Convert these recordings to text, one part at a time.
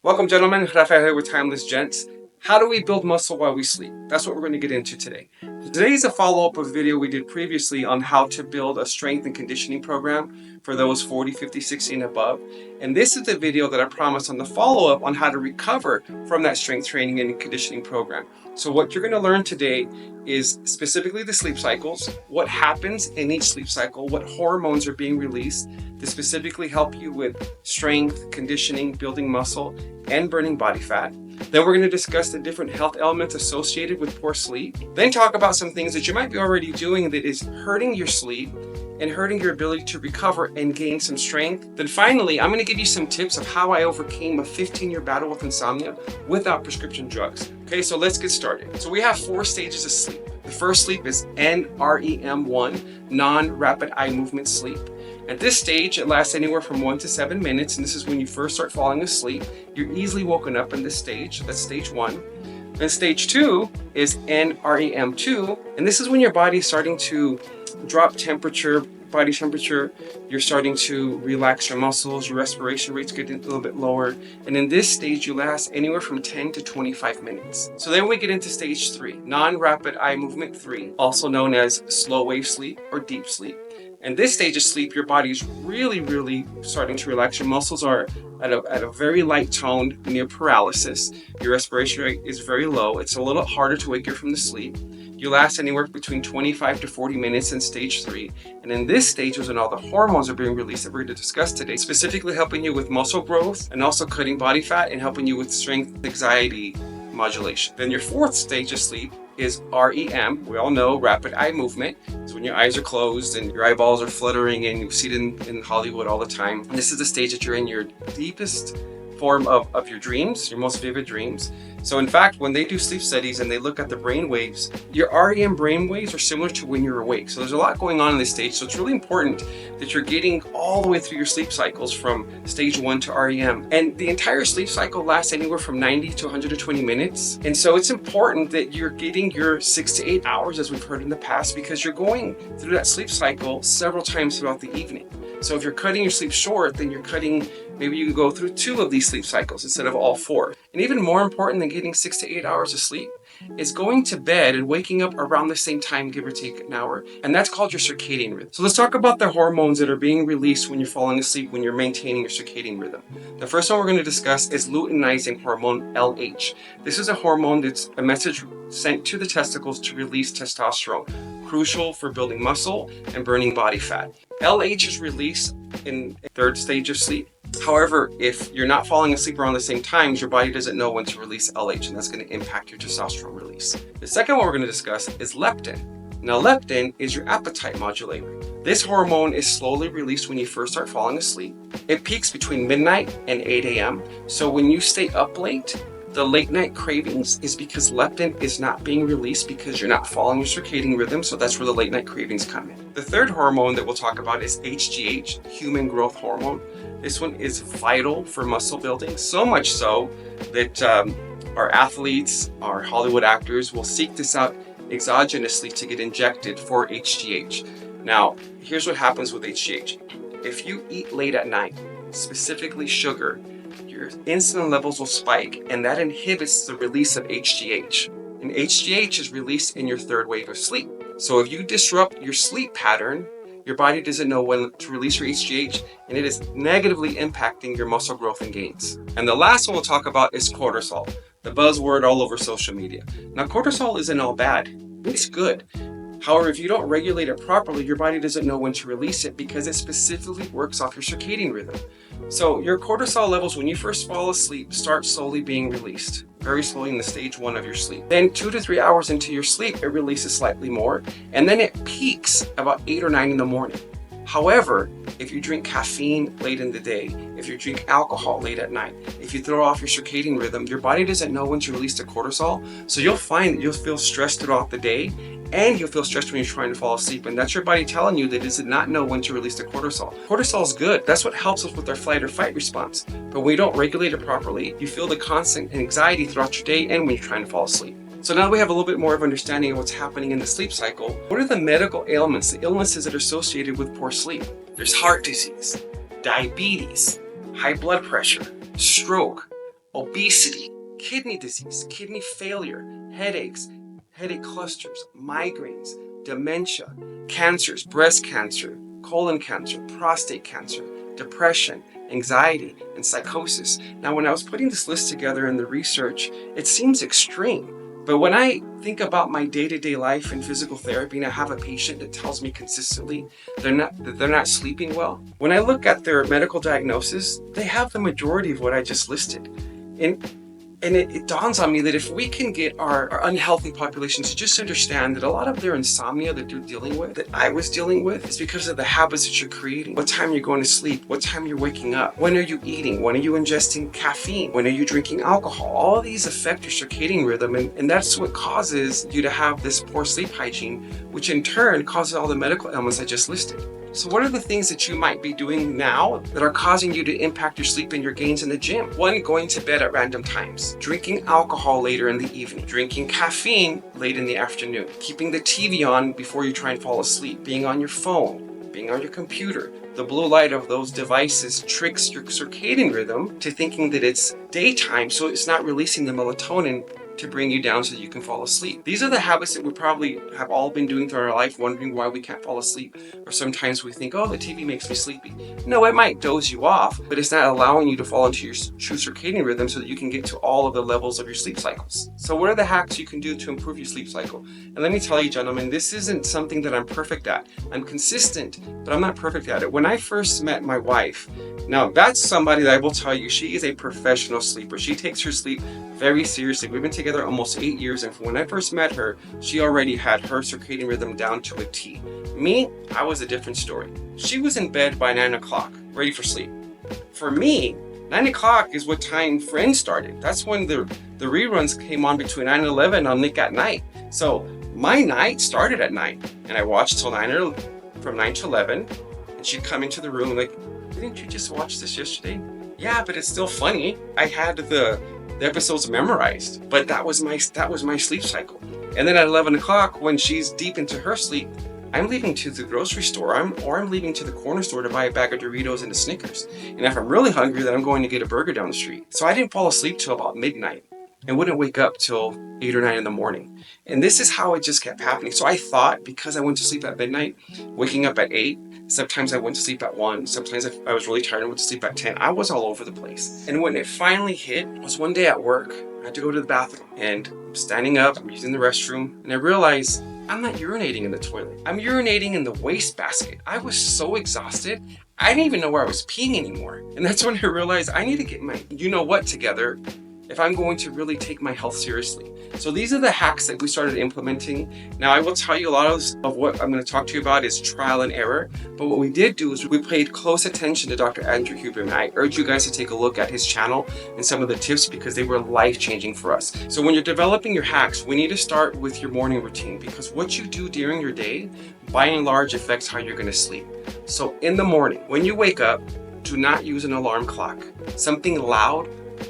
Welcome, gentlemen. Rafael here with Timeless Gents. How do we build muscle while we sleep? That's what we're going to get into today. Today is a follow-up of a video we did previously on how to build a strength and conditioning program for those 40, 50, 60 and above. And this is the video that I promised on the follow-up on how to recover from that strength training and conditioning program. So what you're going to learn today is specifically the sleep cycles, what happens in each sleep cycle, what hormones are being released to specifically help you with strength, conditioning, building muscle, and burning body fat. Then we're going to discuss the different health elements associated with poor sleep. Then talk about some things that you might be already doing that is hurting your sleep and hurting your ability to recover and gain some strength. Then finally, I'm going to give you some tips of how I overcame a 15-year battle with insomnia without prescription drugs. Okay, so let's get started. So we have 4 stages of sleep. The first sleep is NREM1, non-rapid eye movement sleep. At this stage, it lasts anywhere from 1 to 7 minutes, and this is when you first start falling asleep. You're easily woken up in this stage. That's stage 1. Then stage 2 is NREM2, and this is when your body is starting to drop temperature, body temperature. You're starting to relax your muscles, your respiration rates get a little bit lower, and in this stage, you last anywhere from 10 to 25 minutes. So then we get into stage 3, non-rapid eye movement 3, also known as slow wave sleep or deep sleep. In this stage of sleep, your body is really starting to relax. Your muscles are at a very light tone, near paralysis. Your respiration rate is very low. It's a little harder to wake you from the sleep. You last anywhere between 25 to 40 minutes in stage 3. And in this stage is when all the hormones are being released that we're going to discuss today, specifically helping you with muscle growth and also cutting body fat and helping you with strength, anxiety, modulation. Then your 4th stage of sleep is REM. We all know rapid eye movement. It's when your eyes are closed and your eyeballs are fluttering, and you see it in Hollywood all the time. And this is the stage that you're in your deepest form of your dreams, your most vivid dreams. So in fact, when they do sleep studies and they look at the brain waves, your REM brain waves are similar to when you're awake. So there's a lot going on in this stage. So it's really important that you're getting all the way through your sleep cycles from stage 1 to REM. And the entire sleep cycle lasts anywhere from 90 to 120 minutes. And so it's important that you're getting your 6 to 8 hours, as we've heard in the past, because you're going through that sleep cycle several times throughout the evening. So if you're cutting your sleep short, then you're cutting, maybe you can go through 2 of these sleep cycles instead of all 4. And even more important than getting 6 to 8 hours of sleep is going to bed and waking up around the same time, give or take an hour. And that's called your circadian rhythm. So let's talk about the hormones that are being released when you're falling asleep, when you're maintaining your circadian rhythm. The first one we're going to discuss is luteinizing hormone, LH. This is a hormone that's a message sent to the testicles to release testosterone, crucial for building muscle and burning body fat. LH is released in the 3rd stage of sleep. However, if you're not falling asleep around the same times, your body doesn't know when to release LH, and that's going to impact your testosterone release. The second one we're going to discuss is leptin. Now, leptin is your appetite modulator. This hormone is slowly released when you first start falling asleep. It peaks between midnight and 8 a.m. So when you stay up late, the late night cravings is because leptin is not being released because you're not following your circadian rhythm, so that's where the late night cravings come in. The third hormone that we'll talk about is HGH, human growth hormone. This one is vital for muscle building, so much so that our athletes, our Hollywood actors will seek this out exogenously to get injected for HGH. Now, here's what happens with HGH. If you eat late at night, specifically sugar, your insulin levels will spike, and that inhibits the release of HGH. And HGH is released in your 3rd wave of sleep. So if you disrupt your sleep pattern, your body doesn't know when to release your HGH, and it is negatively impacting your muscle growth and gains. And the last one we'll talk about is cortisol, the buzzword all over social media. Now, cortisol isn't all bad. It's good. However, if you don't regulate it properly, your body doesn't know when to release it because it specifically works off your circadian rhythm. So your cortisol levels, when you first fall asleep, start slowly being released, very slowly in the stage 1 of your sleep. Then 2 to 3 hours into your sleep, it releases slightly more, and then it peaks about 8 or 9 in the morning. However, if you drink caffeine late in the day, if you drink alcohol late at night, if you throw off your circadian rhythm, your body doesn't know when to release the cortisol. So you'll find that you'll feel stressed throughout the day, and you'll feel stressed when you're trying to fall asleep. And that's your body telling you that it does not know when to release the cortisol. Cortisol is good. That's what helps us with our flight or fight response. But when you don't regulate it properly, you feel the constant anxiety throughout your day and when you're trying to fall asleep. So now we have a little bit more of understanding of what's happening in the sleep cycle. What are the medical ailments, the illnesses that are associated with poor sleep? There's heart disease, diabetes, high blood pressure, stroke, obesity, kidney disease, kidney failure, headaches, headache clusters, migraines, dementia, cancers, breast cancer, colon cancer, prostate cancer, depression, anxiety, and psychosis. Now, when I was putting this list together in the research, it seems extreme. But when I think about my day-to-day life in physical therapy and I have a patient that tells me consistently that they're not sleeping well, when I look at their medical diagnosis, they have the majority of what I just listed. And it dawns on me that if we can get our unhealthy population to just understand that a lot of their insomnia that they're dealing with, that I was dealing with, is because of the habits that you're creating. What time you're going to sleep, what time you're waking up, when are you eating, when are you ingesting caffeine, when are you drinking alcohol. All of these affect your circadian rhythm, and that's what causes you to have this poor sleep hygiene, which in turn causes all the medical ailments I just listed. So what are the things that you might be doing now that are causing you to impact your sleep and your gains in the gym? One, going to bed at random times, drinking alcohol later in the evening, drinking caffeine late in the afternoon, keeping the TV on before you try and fall asleep, being on your phone, being on your computer. The blue light of those devices tricks your circadian rhythm to thinking that it's daytime, so it's not releasing the melatonin to bring you down so that you can fall asleep. These are the habits that we probably have all been doing throughout our life, wondering why we can't fall asleep. Or sometimes we think, oh, the TV makes me sleepy. No, it might doze you off, but it's not allowing you to fall into your true circadian rhythm so that you can get to all of the levels of your sleep cycles. So what are the hacks you can do to improve your sleep cycle? And let me tell you, gentlemen, this isn't something that I'm perfect at. I'm consistent, but I'm not perfect at it. When I first met my wife, now that's somebody that I will tell you, she is a professional sleeper. She takes her sleep very seriously. We've been together almost 8 years, and when I first met her, she already had her circadian rhythm down to a T. Me, I was a different story. She was in bed by 9 o'clock, ready for sleep. For me, 9 o'clock is what time Friends started. That's when the reruns came on between 9 and 11 on Nick at Night. So my night started at 9, and I watched till from 9 to 11, and she'd come into the room like, didn't you just watch this yesterday? Yeah, but it's still funny. I had the episodes memorized, but that was my sleep cycle. And then at 11 o'clock, when she's deep into her sleep, I'm leaving to the grocery store, or I'm leaving to the corner store to buy a bag of Doritos and a Snickers. And if I'm really hungry, then I'm going to get a burger down the street. So I didn't fall asleep till about midnight and wouldn't wake up till 8 or 9 in the morning. And this is how it just kept happening. So I thought, because I went to sleep at midnight, waking up at 8, sometimes I went to sleep at 1, sometimes I was really tired and went to sleep at 10. I was all over the place. And when it finally hit was one day at work. I had to go to the bathroom, and I'm standing up, I'm using the restroom, and I realized I'm not urinating in the toilet. I'm urinating in the wastebasket. I was so exhausted, I didn't even know where I was peeing anymore. And that's when I realized I need to get my you-know-what together if I'm going to really take my health seriously. So these are the hacks that we started implementing. Now, I will tell you a lot of what I'm going to talk to you about is trial and error. But what we did do is we paid close attention to Dr. Andrew Huberman. I urge you guys to take a look at his channel and some of the tips, because they were life-changing for us. So when you're developing your hacks, we need to start with your morning routine, because what you do during your day, by and large, affects how you're going to sleep. So in the morning, when you wake up, do not use an alarm clock. Something loud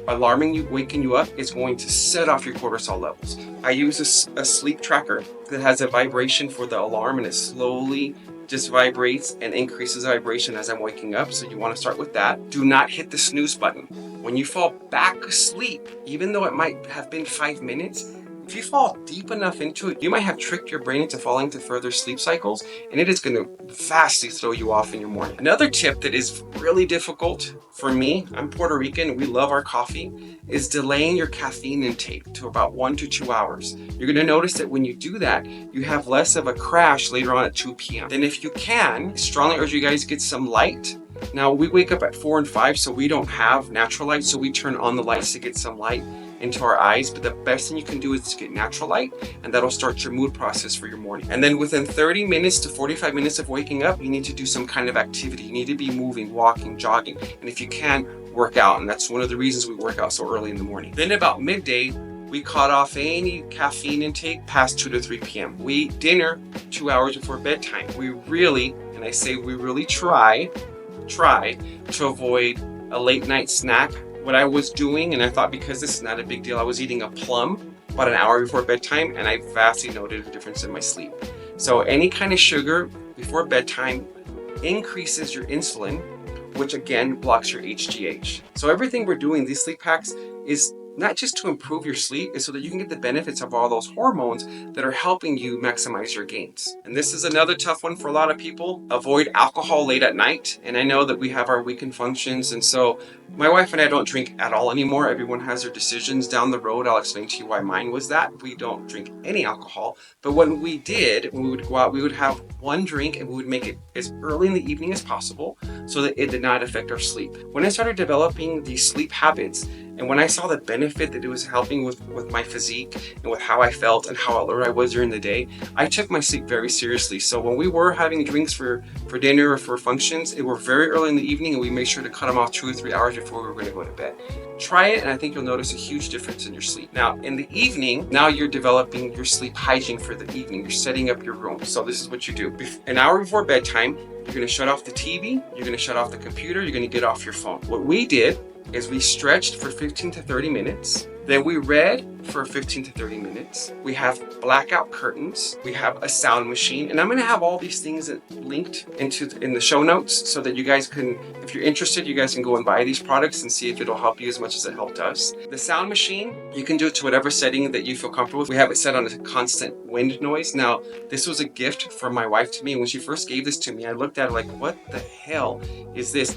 alarming you, waking you up, is going to set off your cortisol levels. I use a sleep tracker that has a vibration for the alarm, and it slowly just vibrates and increases vibration as I'm waking up. So you want to start with that. Do not hit the snooze button. When you fall back asleep, even though it might have been 5 minutes, if you fall deep enough into it, you might have tricked your brain into falling to further sleep cycles, and it is going to vastly throw you off in your morning. Another tip that is really difficult for me, I'm Puerto Rican, we love our coffee, is delaying your caffeine intake to about 1 to 2 hours. You're going to notice that when you do that, you have less of a crash later on at 2 p.m. Then if you can, I strongly urge you guys to get some light. Now, we wake up at 4 and 5, so we don't have natural light, so we turn on the lights to get some light into our eyes. But the best thing you can do is to get natural light, and that'll start your mood process for your morning. And then within 30 minutes to 45 minutes of waking up, you need to do some kind of activity. You need to be moving, walking, jogging, and if you can, work out. And that's one of the reasons we work out so early in the morning. Then about midday, we cut off any caffeine intake past 2 to 3 p.m. We eat dinner 2 hours before bedtime. We really, and I say we really try to avoid a late night snack. What I was doing, and I thought because this is not a big deal, I was eating a plum about an hour before bedtime, and I vastly noted a difference in my sleep. So any kind of sugar before bedtime increases your insulin, which again blocks your HGH. So everything we're doing, these sleep hacks, is not just to improve your sleep, is so that you can get the benefits of all those hormones that are helping you maximize your gains. And this is another tough one for a lot of people. Avoid alcohol late at night. And I know that we have our weekend functions, and so my wife and I don't drink at all anymore. Everyone has their decisions down the road. I'll explain to you why mine was that. We don't drink any alcohol. But when we did, when we would go out, we would have one drink and we would make it as early in the evening as possible so that it did not affect our sleep. When I started developing these sleep habits, and when I saw the benefit that it was helping with my physique and with how I felt and how alert I was during the day, I took my sleep very seriously. So when we were having drinks for dinner or for functions, it were very early in the evening, and we made sure to cut them off 2 or 3 hours before we were going to go to bed. Try it, and I think you'll notice a huge difference in your sleep. Now, in the evening, now you're developing your sleep hygiene for the evening. You're setting up your room. So this is what you do. An hour before bedtime, you're going to shut off the TV, you're going to shut off the computer, you're going to get off your phone. What we did is we stretched for 15 to 30 minutes. Then we read for 15 to 30 minutes. We have blackout curtains. We have a sound machine. And I'm going to have all these things linked in the show notes so that you guys can, if you're interested, you guys can go and buy these products and see if it'll help you as much as it helped us. The sound machine, you can do it to whatever setting that you feel comfortable with. We have it set on a constant wind noise. Now, this was a gift from my wife to me. When she first gave this to me, I looked at it like, what the hell is this?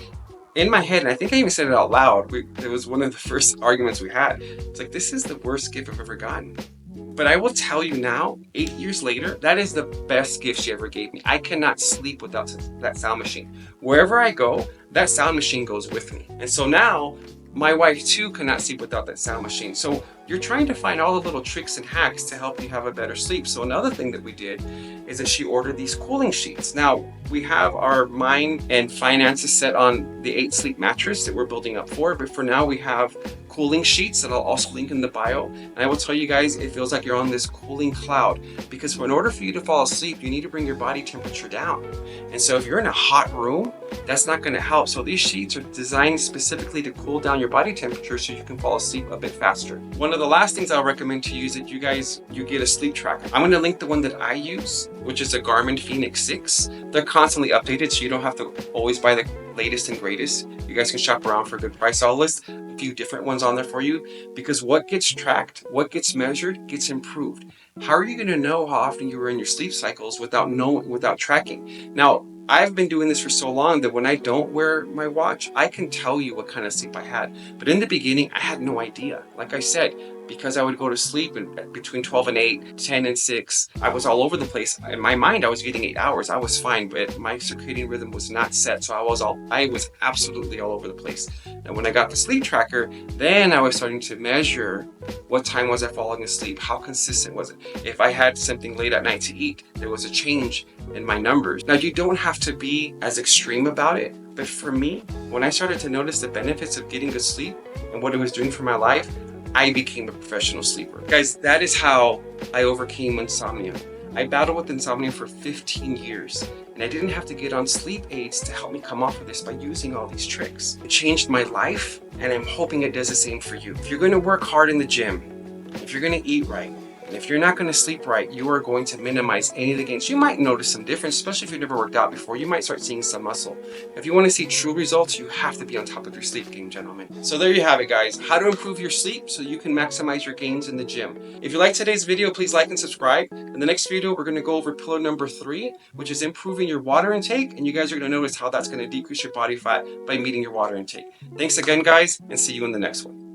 In my head, and I think I even said it out loud, it was one of the first arguments we had. It's like, this is the worst gift I've ever gotten. But I will tell you now, 8 years later, that is the best gift she ever gave me. I cannot sleep without that sound machine. Wherever I go, that sound machine goes with me. And so now, my wife too cannot sleep without that sound machine. So you're trying to find all the little tricks and hacks to help you have a better sleep. So another thing that we did is that she ordered these cooling sheets. Now, we have our mind and finances set on the 8 sleep mattress that we're building up for, but for now we have cooling sheets that I'll also link in the bio. And I will tell you guys, it feels like you're on this cooling cloud, because in order for you to fall asleep, you need to bring your body temperature down. And so if you're in a hot room, that's not going to help. So these sheets are designed specifically to cool down your body temperature so you can fall asleep a bit faster. One of the last things I'll recommend to you is that you get a sleep tracker. I'm going to link the one that I use, which is a Garmin Fenix 6. They're constantly updated, so you don't have to always buy the latest and greatest. You guys can shop around for a good price. I'll list a few different ones on there for you, because what gets tracked, what gets measured, gets improved. How are you going to know how often you were in your sleep cycles without tracking? Now, I've been doing this for so long that when I don't wear my watch, I can tell you what kind of sleep I had. But in the beginning, I had no idea. Like I said, because I would go to sleep between 12 and 8, 10 and 6, I was all over the place. In my mind, I was getting 8 hours. I was fine, but my circadian rhythm was not set. So I was absolutely all over the place. And when I got the sleep tracker, then I was starting to measure what time was I falling asleep, how consistent was it. If I had something late at night to eat, there was a change in my numbers. Now, you don't have to be as extreme about it, but for me, when I started to notice the benefits of getting good sleep and what it was doing for my life, I became a professional sleeper. Guys, that is how I overcame insomnia. I battled with insomnia for 15 years, and I didn't have to get on sleep aids to help me come off of this by using all these tricks. It changed my life, and I'm hoping it does the same for you. If you're going to work hard in the gym, if you're going to eat right, and if you're not going to sleep right, you are going to minimize any of the gains. You might notice some difference, especially if you've never worked out before. You might start seeing some muscle. If you want to see true results, you have to be on top of your sleep game, gentlemen. So there you have it, guys. How to improve your sleep so you can maximize your gains in the gym. If you like today's video, please like and subscribe. In the next video, we're going to go over pillar number 3, which is improving your water intake. And you guys are going to notice how that's going to decrease your body fat by meeting your water intake. Thanks again, guys, and see you in the next one.